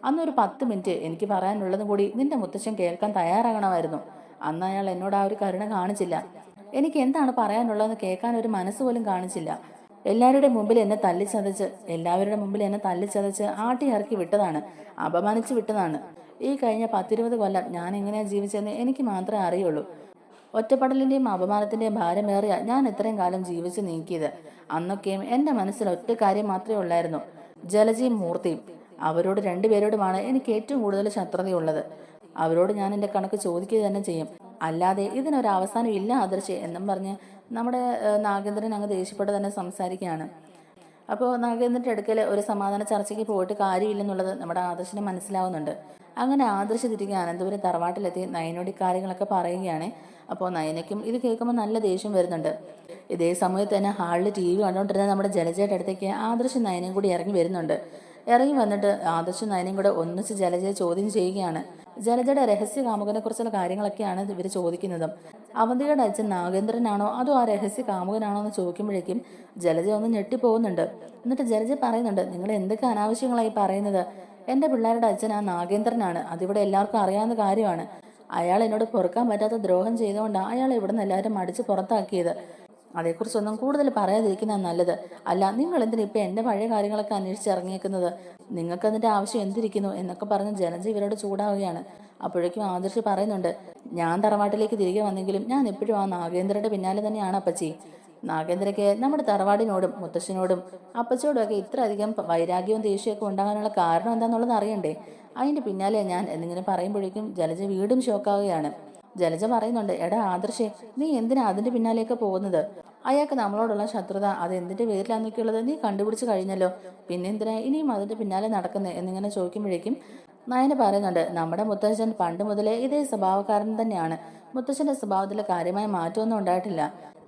അന്നൊരു 10 മിനിറ്റ് എനിക്ക് പറയാനുള്ളതും കൂടി നിന്റെ മുത്തശ്ശൻ കേൾക്കാൻ തയ്യാറാകണമായിരുന്നു. അന്ന് അയാൾ എന്നോട് ആ ഒരു കരുണ കാണിച്ചില്ല. എനിക്ക് എന്താണ് പറയാനുള്ളതെന്ന് കേൾക്കാൻ ഒരു മനസ്സുപോലും കാണിച്ചില്ല. എല്ലാവരുടെ മുമ്പിൽ എന്നെ തല്ലിച്ചതച്ച് ആട്ടി ഇറക്കി വിട്ടതാണ്, അപമാനിച്ചു വിട്ടതാണ്. ഈ കഴിഞ്ഞ 10-20 കൊല്ലം ഞാൻ എങ്ങനെയാ ജീവിച്ചതെന്ന് എനിക്ക് മാത്രമേ അറിയുള്ളൂ. ഒറ്റപ്പെടലിൻ്റെയും അപമാനത്തിൻ്റെയും ഭാരമേറിയ ഞാൻ ഇത്രയും കാലം ജീവിച്ച് നീക്കിയത്. അന്നൊക്കെയും എൻ്റെ മനസ്സിൽ ഒറ്റ കാര്യം മാത്രമേ ഉള്ളായിരുന്നു, ജലജയും മൂർത്തിയും. അവരോട് രണ്ടുപേരോടുമാണ് എനിക്ക് ഏറ്റവും കൂടുതൽ ശത്രുതയുള്ളത്. അവരോട് ഞാൻ എൻ്റെ കണക്ക് ചോദിക്കുക തന്നെ ചെയ്യും. അല്ലാതെ ഇതിനൊരു അവസാനം ഇല്ല ആദർശ് എന്നും പറഞ്ഞ് നമ്മുടെ നാഗേന്ദ്രൻ അങ്ങ് ദേഷ്യപ്പെട്ട് തന്നെ സംസാരിക്കുകയാണ്. അപ്പോൾ നാഗേന്ദ്രൻ്റെ അടുക്കൽ ഒരു സമാധാന ചർച്ചയ്ക്ക് പോയിട്ട് കാര്യമില്ലെന്നുള്ളത് നമ്മുടെ ആദർശിന് മനസ്സിലാവുന്നുണ്ട്. അങ്ങനെ ആദർശ് തിരികെ അനന്തപുരം തറവാട്ടിലെത്തി നയനോട് കാര്യങ്ങളൊക്കെ പറയുകയാണ്. അപ്പോൾ നയനയ്ക്കും ഇത് കേൾക്കുമ്പോൾ നല്ല ദേഷ്യം വരുന്നുണ്ട്. ഇതേ സമയത്ത് തന്നെ ഹാളിൽ TV കണ്ടുകൊണ്ടിരുന്ന നമ്മുടെ ജലജയുടെ അടുത്തേക്ക് ആദർശ് നയനയും കൂടി ഇറങ്ങി വരുന്നുണ്ട്. ഇറങ്ങി വന്നിട്ട് ആദർശ് നയനയും കൂടെ ഒന്നിച്ച് ജലജയെ ചോദ്യം ചെയ്യുകയാണ്. ജലജയുടെ രഹസ്യ കാമുകനെ കുറിച്ചുള്ള കാര്യങ്ങളൊക്കെയാണ് ഇവർ ചോദിക്കുന്നത്. അവന്തികയുടെ അച്ഛൻ നാഗേന്ദ്രനാണോ അതോ ആ രഹസ്യ കാമുകനാണോ എന്ന് ചോദിക്കുമ്പോഴേക്കും ജലജ ഒന്ന് ഞെട്ടിപ്പോകുന്നുണ്ട്. എന്നിട്ട് ജലജ പറയുന്നുണ്ട്, നിങ്ങൾ എന്തൊക്കെ അനാവശ്യങ്ങളായി പറയുന്നത്? എൻ്റെ പിള്ളേരുടെ അച്ഛൻ ആ നാഗേന്ദ്രനാണ്. അതിവിടെ എല്ലാവർക്കും അറിയാവുന്ന കാര്യമാണ്. അയാൾ എന്നോട് പൊറുക്കാൻ പറ്റാത്ത ദ്രോഹം ചെയ്തുകൊണ്ടാണ് അയാൾ ഇവിടെ നിന്ന് എല്ലാവരും അടിച്ച് പുറത്താക്കിയത്. അതേക്കുറിച്ചൊന്നും കൂടുതൽ പറയാതിരിക്കുന്നതാണ് നല്ലത്. അല്ല, നിങ്ങൾ എന്തിനാ ഇപ്പം എൻ്റെ പഴയ കാര്യങ്ങളൊക്കെ അന്വേഷിച്ചിറങ്ങിയേക്കുന്നത്? നിങ്ങൾക്ക് അതിൻ്റെ ആവശ്യം എന്തിരിക്കുന്നു എന്നൊക്കെ പറഞ്ഞ് ജലജ ഇവരോട് ചൂടാവുകയാണ്. അപ്പോഴേക്കും ആദർശ് പറയുന്നുണ്ട്, ഞാൻ തറവാട്ടിലേക്ക് തിരികെ വന്നെങ്കിലും ഞാൻ എപ്പോഴും ആ നാഗേന്ദ്രയുടെ പിന്നാലെ തന്നെയാണ് അപ്പച്ചി. നാഗേന്ദ്രയ്ക്ക് നമ്മുടെ തറവാടിനോടും മുത്തശ്ശനോടും അപ്പച്ചയോടും ഒക്കെ ഇത്ര അധികം വൈരാഗ്യവും ദേഷ്യമൊക്കെ ഉണ്ടാകാനുള്ള കാരണം എന്താണെന്നുള്ളത് അറിയണ്ടേ? അതിൻ്റെ പിന്നാലെ ഞാൻ എന്നിങ്ങനെ പറയുമ്പോഴേക്കും ജലജ വീണ്ടും ഷോക്കാവുകയാണ്. ജലജ പറയുന്നുണ്ട്, എടാ ആദർശേ, നീ എന്തിനാ അതിൻ്റെ പിന്നാലെയൊക്കെ പോകുന്നത്? അയാൾക്ക് നമ്മളോടുള്ള ശത്രുത അത് എന്തിൻ്റെ പേരിലാന്നൊക്കെയുള്ളത് നീ കണ്ടുപിടിച്ച് കഴിഞ്ഞല്ലോ. പിന്നെ എന്തിനാ ഇനിയും അതിൻ്റെ പിന്നാലെ നടക്കുന്നത് എന്നിങ്ങനെ ചോദിക്കുമ്പോഴേക്കും നയന പറയുന്നുണ്ട്, നമ്മുടെ മുത്തശ്ശൻ പണ്ട് മുതലേ ഇതേ സ്വഭാവക്കാരൻ തന്നെയാണ്. മുത്തശ്ശൻ്റെ സ്വഭാവത്തിൽ കാര്യമായ മാറ്റമൊന്നും ഉണ്ടായിട്ടില്ല.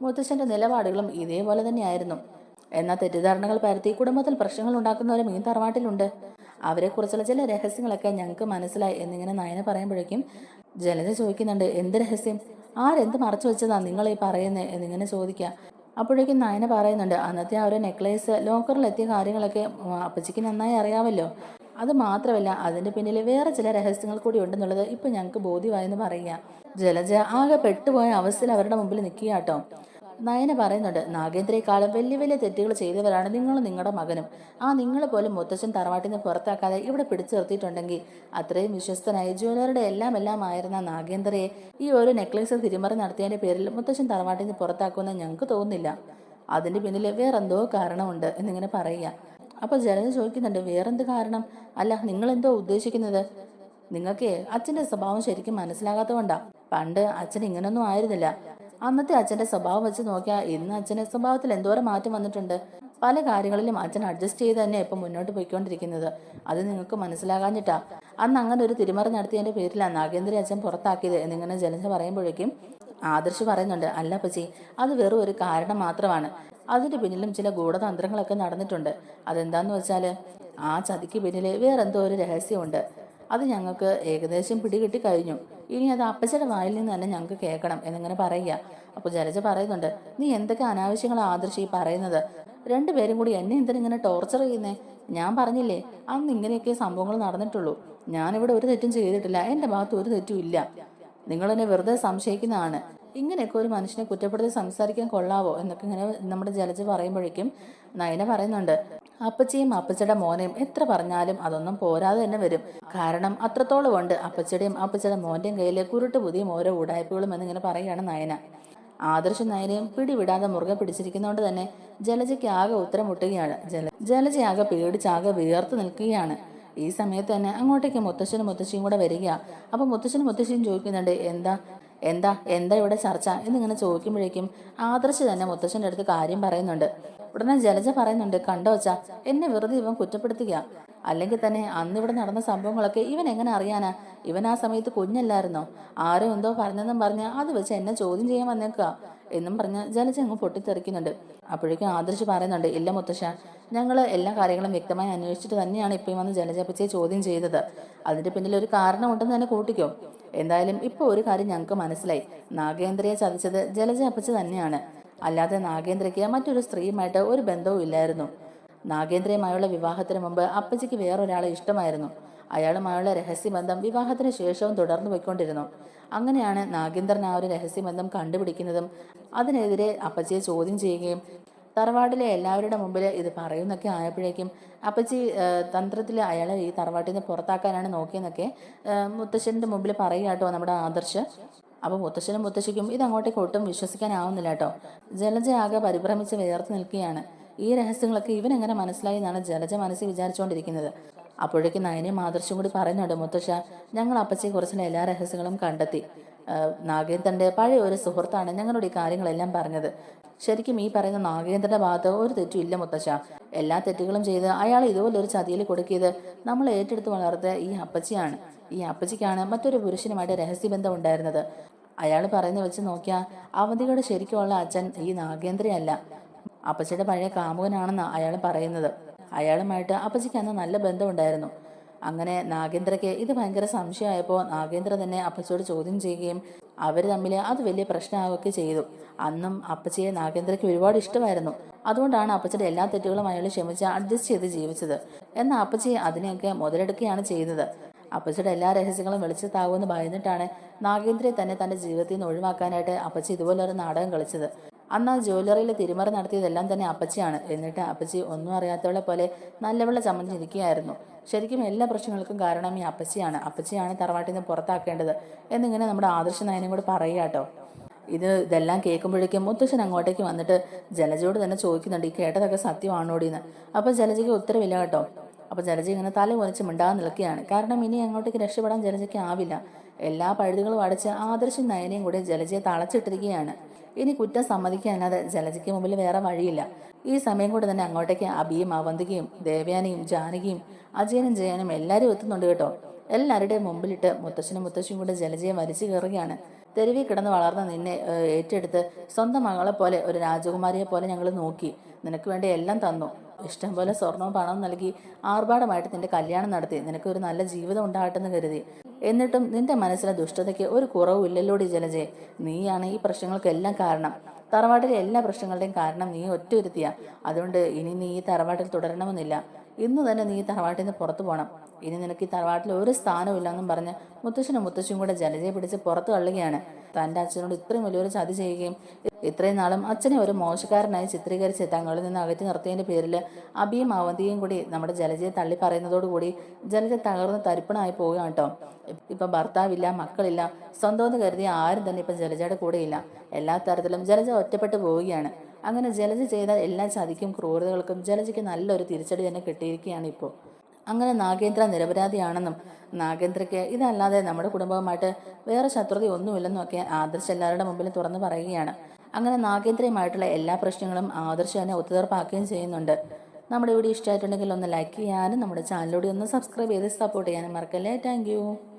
മുത്തശ്ശൻ്റെ നിലപാടുകളും ഇതേപോലെ തന്നെയായിരുന്നു. എന്നാൽ തെറ്റിദ്ധാരണകൾ പരത്തി കുടുംബത്തിൽ പ്രശ്നങ്ങൾ ഉണ്ടാക്കുന്നവരും ഈ തറവാട്ടിലുണ്ട്. അവരെക്കുറിച്ചുള്ള ചില രഹസ്യങ്ങളൊക്കെ ഞങ്ങൾക്ക് മനസ്സിലായി എന്നിങ്ങനെ നയന പറയുമ്പോഴേക്കും ജലജ ചോദിക്കുന്നുണ്ട്, എന്ത് രഹസ്യം? ആരെന്ത് മറച്ചു വെച്ചതാ നിങ്ങൾ ഈ പറയുന്നത് എന്നിങ്ങനെ ചോദിക്കുക. അപ്പോഴേക്കും നയന പറയുന്നുണ്ട്, അന്നത്തെ ആ ഒരു നെക്ലേസ് ലോക്കറിലെത്തിയ കാര്യങ്ങളൊക്കെ അപ്പച്ചിക്ക് നന്നായി അറിയാമല്ലോ. അത് മാത്രമല്ല, അതിൻ്റെ പിന്നിൽ വേറെ ചില രഹസ്യങ്ങൾ കൂടി ഉണ്ടെന്നുള്ളത് ഇപ്പം ഞങ്ങൾക്ക് ബോധ്യമായെന്ന് പറയുക. ജലജ ആകെ പെട്ടുപോയ അവസ്ഥയിൽ അവരുടെ മുമ്പിൽ നിൽക്കുക കേട്ടോ. നയന പറയുന്നുണ്ട്, നാഗേന്ദ്രയെക്കാളും വലിയ വലിയ തെറ്റുകൾ ചെയ്തവരാണ് നിങ്ങളും നിങ്ങളുടെ മകനും. നിങ്ങൾ പോലും മുത്തച്ഛൻ തറവാട്ടിൽ നിന്ന് പുറത്താക്കാതെ ഇവിടെ പിടിച്ചു നിർത്തിയിട്ടുണ്ടെങ്കിൽ അത്രയും വിശ്വസ്തനായി ജ്വല്ലറുടെ എല്ലാം ആയിരുന്ന നാഗേന്ദ്രയെ ഈ ഒരു നെക്ലേസ് തിരിമറി നടത്തിയതിന്റെ പേരിൽ മുത്തച്ഛൻ തറവാട്ടിൽ നിന്ന് പുറത്താക്കുമെന്ന് ഞങ്ങൾക്ക് തോന്നുന്നില്ല. അതിന്റെ പിന്നിൽ വേറെന്തോ കാരണമുണ്ട് എന്നിങ്ങനെ പറയുക. അപ്പോൾ ജലജ ചോദിക്കുന്നുണ്ട്, വേറെന്ത് കാരണം? അല്ല, നിങ്ങൾ എന്തോ ഉദ്ദേശിക്കുന്നത്? നിങ്ങൾക്ക് അച്ഛന്റെ സ്വഭാവം ശരിക്കും മനസ്സിലാകാത്തതുകൊണ്ടാ. പണ്ട് അച്ഛൻ ഇങ്ങനൊന്നും ആയിരുന്നില്ല. അന്നത്തെ അച്ഛന്റെ സ്വഭാവം വെച്ച് നോക്കിയാൽ ഇന്ന് അച്ഛന്റെ സ്വഭാവത്തിൽ എന്തോരം മാറ്റം വന്നിട്ടുണ്ട്. പല കാര്യങ്ങളിലും അച്ഛൻ അഡ്ജസ്റ്റ് ചെയ്ത് തന്നെ ഇപ്പം മുന്നോട്ട് പോയിക്കൊണ്ടിരിക്കുന്നത്. അത് നിങ്ങൾക്ക് മനസ്സിലാകാഞ്ഞിട്ടാ. അന്ന് അങ്ങനെ ഒരു തിരിമറി നടത്തിയതിന്റെ പേരിലാണ് നാഗേന്ദ്ര അച്ഛൻ പുറത്താക്കിയത് എന്നിങ്ങനെ ജലജ പറയുമ്പോഴേക്കും ആദർശ് പറയുന്നുണ്ട്, അല്ല പച്ചി, അത് വെറും ഒരു കാരണം മാത്രമാണ്. അതിന്റെ പിന്നിലും ചില ഗൂഢതന്ത്രങ്ങളൊക്കെ നടന്നിട്ടുണ്ട്. അതെന്താന്ന് വെച്ചാല് ആ ചതിക്ക് പിന്നില് വേറെന്തോ ഒരു രഹസ്യമുണ്ട്. അത് ഞങ്ങൾക്ക് ഏകദേശം പിടികിട്ടി കഴിഞ്ഞു. ഇനി അത് അപ്പച്ചയുടെ വായിൽ നിന്ന് തന്നെ ഞങ്ങൾക്ക് കേൾക്കണം എന്നിങ്ങനെ പറയുക. അപ്പോൾ ജലജ പറയുന്നുണ്ട്, നീ എന്തൊക്കെ അനാവശ്യങ്ങൾ ആദർശി പറയുന്നത്? രണ്ടുപേരും കൂടി എന്നെ എന്തിനിങ്ങനെ ടോർച്ചർ ചെയ്യുന്നേ? ഞാൻ പറഞ്ഞില്ലേ അന്ന് ഇങ്ങനെയൊക്കെ സംഭവങ്ങൾ നടന്നിട്ടുള്ളൂ. ഞാനിവിടെ ഒരു തെറ്റും ചെയ്തിട്ടില്ല. എൻ്റെ ഭാഗത്ത് ഒരു തെറ്റും ഇല്ല. നിങ്ങൾ എന്നെ വെറുതെ സംശയിക്കുന്നതാണ്. ഇങ്ങനെയൊക്കെ ഒരു മനുഷ്യനെ കുറ്റപ്പെടുത്തി സംസാരിക്കാൻ കൊള്ളാവോ എന്നൊക്കെ ഇങ്ങനെ നമ്മുടെ ജലജ പറയുമ്പോഴേക്കും നയന പറയുന്നുണ്ട്, അപ്പച്ചിയും അപ്പച്ചയുടെ മോനെയും എത്ര പറഞ്ഞാലും അതൊന്നും പോരാതെ തന്നെ വരും. കാരണം അത്രത്തോളം ഉണ്ട് അപ്പച്ചയുടെയും അപ്പച്ചയുടെ മോന്റെയും കയ്യിൽ കുരുട്ട് പുതിയ ഓരോ ഉടായ്പകളും എന്നിങ്ങനെ പറയുകയാണ് നയന. ആദർശ നയനയും പിടിവിടാതെ മുറുകെ പിടിച്ചിരിക്കുന്നതുകൊണ്ട് തന്നെ ജലജയ്ക്ക് ആകെ ഉത്തരം മുട്ടുകയാണ്. ജലജയാകെ പേടിച്ചാകെ വിയർത്തു നിൽക്കുകയാണ്. ഈ സമയത്ത് തന്നെ അങ്ങോട്ടേക്ക് മുത്തശ്ശനും മുത്തശ്ശിയും കൂടെ വരിക. അപ്പൊ മുത്തശ്ശനും മുത്തശ്ശിയും ചോദിക്കുന്നുണ്ട്, എന്താ എന്താ എന്താ ഇവിടെ ചർച്ച എന്നിങ്ങനെ ചോദിക്കുമ്പോഴേക്കും ആദർശ് തന്നെ മുത്തശ്ശൻ്റെ അടുത്ത് കാര്യം പറയുന്നുണ്ട്. ഉടനെ ജലജ പറയുന്നുണ്ട്, കണ്ടോ അച്ഛാ, എന്നെ വെറുതെ ഇവൻ കുറ്റപ്പെടുത്തുക. അല്ലെങ്കിൽ തന്നെ അന്നിവിടെ നടന്ന സംഭവങ്ങളൊക്കെ ഇവൻ എങ്ങനെ അറിയാനാ? ഇവൻ ആ സമയത്ത് കുഞ്ഞല്ലായിരുന്നോ? ആരോ എന്തോ പറഞ്ഞെന്നും പറഞ്ഞ് അത് വെച്ച് എന്നെ ചോദ്യം ചെയ്യാൻ വന്നേക്കുക എന്നും പറഞ്ഞ് ജലജ അങ്ങ് പൊട്ടിത്തെറിക്കുന്നുണ്ട്. അപ്പോഴേക്കും ആദർശ് പറയുന്നുണ്ട്, ഇല്ല മുത്തശ്ശ, ഞങ്ങൾ എല്ലാ കാര്യങ്ങളും വ്യക്തമായി അന്വേഷിച്ചിട്ട് തന്നെയാണ് ഇപ്പം വന്ന് ജലജപ്പച്ചയെ ചോദ്യം ചെയ്തത്. അതിന്റെ പിന്നിൽ ഒരു കാരണമുണ്ടെന്ന് തന്നെ കൂട്ടിക്കോ. എന്തായാലും ഇപ്പോൾ ഒരു കാര്യം ഞങ്ങൾക്ക് മനസ്സിലായി. നാഗേന്ദ്രയെ ചതിച്ചത് ജലജ അപ്പച്ച തന്നെയാണ്. അല്ലാതെ നാഗേന്ദ്രയ്ക്ക് മറ്റൊരു സ്ത്രീയുമായിട്ട് ഒരു ബന്ധവും ഇല്ലായിരുന്നു. നാഗേന്ദ്രയുമായുള്ള വിവാഹത്തിന് മുമ്പ് അപ്പച്ചിക്ക് വേറൊരാളെ ഇഷ്ടമായിരുന്നു. അയാളുമായുള്ള രഹസ്യബന്ധം വിവാഹത്തിന് ശേഷവും തുടർന്നു പോയിക്കൊണ്ടിരുന്നു. അങ്ങനെയാണ് നാഗേന്ദ്രൻ ആ ഒരു രഹസ്യബന്ധം കണ്ടുപിടിക്കുന്നതും അതിനെതിരെ അപ്പച്ചിയെ ചോദ്യം ചെയ്യുകയും തറവാട്ടിലെ എല്ലാവരുടെ മുമ്പിൽ ഇത് പറയുന്നൊക്കെ ആയപ്പോഴേക്കും അപ്പച്ചി തന്ത്രത്തിൽ അയാളെ ഈ തറവാട്ടിൽ നിന്ന് പുറത്താക്കാനാണ് നോക്കിയെന്നൊക്കെ മുത്തശ്ശൻ്റെ മുമ്പിൽ പറയുക കേട്ടോ നമ്മുടെ ആദർശ്. അപ്പോൾ മുത്തശ്ശനും മുത്തശ്ശിക്കും ഇത് അങ്ങോട്ടേക്ക് ഒട്ടും വിശ്വസിക്കാനാവുന്നില്ല കേട്ടോ. ജലജ ആകെ പരിഭ്രമിച്ച് വേർത്ത് നിൽക്കുകയാണ്. ഈ രഹസ്യങ്ങളൊക്കെ ഇവനെങ്ങനെ മനസ്സിലായി എന്നാണ് ജലജ മനസ്സിൽ വിചാരിച്ചുകൊണ്ടിരിക്കുന്നത്. അപ്പോഴേക്കും നയനയും ആദർശും കൂടി പറയുന്നുണ്ട്, മുത്തശ്ശ, ഞങ്ങൾ അപ്പച്ചയെ കുറിച്ചുള്ള എല്ലാ രഹസ്യങ്ങളും കണ്ടെത്തി. നാഗേന്ദ്രന്റെ പഴയ ഒരു സുഹൃത്താണ് ഞങ്ങളുടെ ഈ കാര്യങ്ങളെല്ലാം പറഞ്ഞത്. ശരിക്കും ഈ പറയുന്ന നാഗേന്ദ്രന്റെ ഭാഗത്ത് ഒരു തെറ്റും ഇല്ല മുത്തശ്ശ. എല്ലാ തെറ്റുകളും ചെയ്ത് അയാൾ ഇതുപോലെ ഒരു ചതിയിൽ കൊടുക്കിയത് നമ്മൾ ഏറ്റെടുത്ത് വളർത്തിയ ഈ അപ്പച്ചിയാണ്. ഈ അപ്പച്ചിക്കാണ് മറ്റൊരു പുരുഷനുമായിട്ട് രഹസ്യബന്ധം ഉണ്ടായിരുന്നത്. അയാൾ പറയുന്ന വെച്ച് നോക്കിയാൽ അവന്തികയുടെ ശരിക്കുമുള്ള അച്ഛൻ ഈ നാഗേന്ദ്രയല്ല, അപ്പച്ചിയുടെ പഴയ കാമുകനാണെന്ന് അയാൾ പറയുന്നത്. അയാളുമായിട്ട് അപ്പച്ചിക്ക് അന്ന് നല്ല ബന്ധമുണ്ടായിരുന്നു. അങ്ങനെ നാഗേന്ദ്രയ്ക്ക് ഇത് ഭയങ്കര സംശയമായപ്പോൾ നാഗേന്ദ്ര തന്നെ അപ്പച്ചിയോട് ചോദ്യം ചെയ്യുകയും അവർ തമ്മിൽ അത് വലിയ പ്രശ്നമാവുകയൊക്കെ ചെയ്തു. അന്നും അപ്പച്ചിയെ നാഗേന്ദ്രയ്ക്ക് ഒരുപാട് ഇഷ്ടമായിരുന്നു. അതുകൊണ്ടാണ് അപ്പച്ചിയുടെ എല്ലാ തെറ്റുകളും അയാൾ ക്ഷമിച്ച് അഡ്ജസ്റ്റ് ചെയ്ത് ജീവിച്ചത്. എന്നാൽ അപ്പച്ചി അതിനെയൊക്കെ മുതലെടുക്കുകയാണ് ചെയ്തത്. അപ്പച്ചിയുടെ എല്ലാ രഹസ്യങ്ങളും വെളിച്ചത്താകുമെന്ന് ഭയന്നിട്ടാണ് നാഗേന്ദ്രയെ തന്നെ തന്റെ ജീവിതത്തിൽ നിന്ന് ഒഴിവാക്കാനായിട്ട് അപ്പച്ചി ഇതുപോലൊരു നാടകം കളിച്ചത്. അന്ന് ആ ജ്വല്ലറിയിൽ തിരിമറി നടത്തിയതെല്ലാം തന്നെ അപ്പച്ചിയാണ്. എന്നിട്ട് അപ്പച്ചി ഒന്നും അറിയാത്തവളെ പോലെ നല്ലവെള്ള ചമഞ്ഞിരിക്കുകയായിരുന്നു. ശരിക്കും എല്ലാ പ്രശ്നങ്ങൾക്കും കാരണം ഈ അപ്പച്ചിയാണ് തറവാട്ടിൽ നിന്ന് പുറത്താക്കേണ്ടത് എന്നിങ്ങനെ നമ്മുടെ ആദർശ നയനും കൂടെ പറയുക കേട്ടോ. ഇതെല്ലാം കേൾക്കുമ്പോഴേക്കും മുത്തശ്ശൻ അങ്ങോട്ടേക്ക് വന്നിട്ട് ജലജയോട് തന്നെ ചോദിക്കുന്നുണ്ട്, ഈ കേട്ടതൊക്കെ സത്യമാണോടിന്ന്. അപ്പോൾ ജലജയ്ക്ക് ഉത്തരവില്ല കേട്ടോ. അപ്പോൾ ജലജ ഇങ്ങനെ തല കുനിച്ച് മിണ്ടാതെ നിൽക്കുകയാണ്. കാരണം ഇനി അങ്ങോട്ടേക്ക് രക്ഷപ്പെടാൻ ജലജയ്ക്ക് ആവില്ല. എല്ലാ പഴുതുകളും അടച്ച് ആദർശം നയനയും കൂടി ജലജയെ തളച്ചിട്ടിരിക്കുകയാണ്. ഇനി കുറ്റം സമ്മതിക്കാനല്ലാതെ ജലജയ്ക്ക് മുമ്പിൽ വേറെ വഴിയില്ല. ഈ സമയം കൂടെ തന്നെ അങ്ങോട്ടേക്ക് അബിയും അവന്തികയും ദേവയാനിയും ജാനകിയും അജയനും ജയനും എല്ലാവരും എത്തുന്നുണ്ട് കേട്ടോ. എല്ലാവരുടെയും മുമ്പിലിട്ട് മുത്തശ്ശനും മുത്തശ്ശിയും കൂടെ ജലജയെ വലിച്ചു കയറുകയാണ്. തെരുവിൽ കിടന്ന് വളർന്ന നിന്നെ ഏറ്റെടുത്ത് സ്വന്തം മകളെ പോലെ ഒരു രാജകുമാരിയെ പോലെ ഞങ്ങൾ നോക്കി. നിനക്ക് വേണ്ടി എല്ലാം തന്നു. ഇഷ്ടം പോലെ സ്വർണവും പണവും നൽകി ആർഭാടമായിട്ട് നിന്റെ കല്യാണം നടത്തി. നിനക്ക് ഒരു നല്ല ജീവിതം ഉണ്ടാകട്ടെന്ന് കരുതി. എന്നിട്ടും നിന്റെ മനസ്സിലെ ദുഷ്ടതയ്ക്ക് ഒരു കുറവും ഇല്ലല്ലോടി ജലജയെ. നീയാണ് ഈ പ്രശ്നങ്ങൾക്കെല്ലാം കാരണം. തറവാട്ടിലെ എല്ലാ പ്രശ്നങ്ങളുടെയും കാരണം നീ ഒറ്റ ഒരുത്തിയ. അതുകൊണ്ട് ഇനി നീ ഈ തറവാട്ടിൽ തുടരണമെന്നില്ല. ഇന്ന് തന്നെ നീ ഈ തറവാട്ടിൽ നിന്ന് പുറത്തു പോകണം. ഇനി നിനക്ക് ഈ തറവാട്ടിൽ ഒരു സ്ഥാനമില്ലെന്നും പറഞ്ഞ് മുത്തശ്ശനും മുത്തശ്ശിയും കൂടെ ജലജയെ പിടിച്ച് പുറത്തു തള്ളുകയാണ്. തൻ്റെ അച്ഛനോട് ഇത്രയും വലിയൊരു ചതി ചെയ്യുകയും ഇത്രയും നാളും അച്ഛനെ ഒരു മോശക്കാരനായി ചിത്രീകരിച്ച് തങ്ങളിൽ നിന്ന് അകറ്റി നിർത്തിയതിൻ്റെ പേരിൽ അബിയും അവന്തിയും കൂടി നമ്മുടെ ജലജയെ തള്ളി പറയുന്നതോടുകൂടി ജലജ തകർന്ന് തരിപ്പണായി പോവുകയാണ് കേട്ടോ. ഇപ്പം ഭർത്താവില്ല, മക്കളില്ല, സ്വന്തമെന്ന് കരുതിയ ആരും തന്നെ ഇപ്പം ജലജയുടെ കൂടെയില്ല. എല്ലാ തരത്തിലും ജലജ ഒറ്റപ്പെട്ടു പോവുകയാണ്. അങ്ങനെ ജലജ ചെയ്ത എല്ലാ ചതിക്കും ക്രൂരതകൾക്കും ജലജയ്ക്ക് നല്ലൊരു തിരിച്ചടി തന്നെ കിട്ടിയിരിക്കുകയാണ് ഇപ്പോൾ. അങ്ങനെ നാഗേന്ദ്ര നിരപരാധിയാണെന്നും നാഗേന്ദ്രയ്ക്ക് ഇതല്ലാതെ നമ്മുടെ കുടുംബവുമായിട്ട് വേറെ ശത്രുതയൊന്നുമില്ലെന്നും ഒക്കെ ആദർശ് എല്ലാവരുടെ മുമ്പിൽ തുറന്നു പറയുകയാണ്. അങ്ങനെ നാഗേന്ദ്രയുമായിട്ടുള്ള എല്ലാ പ്രശ്നങ്ങളും ആദർശ് തന്നെ ഒത്തുതീർപ്പാക്കുകയും ചെയ്യുന്നുണ്ട്. നമ്മുടെ വീഡിയോ ഇഷ്ടമായിട്ടുണ്ടെങ്കിൽ ഒന്ന് ലൈക്ക് ചെയ്യാനും നമ്മുടെ ചാനലിലൂടെ ഒന്ന് സബ്സ്ക്രൈബ് ചെയ്ത് സപ്പോർട്ട് ചെയ്യാനും മറക്കല്ലേ. താങ്ക്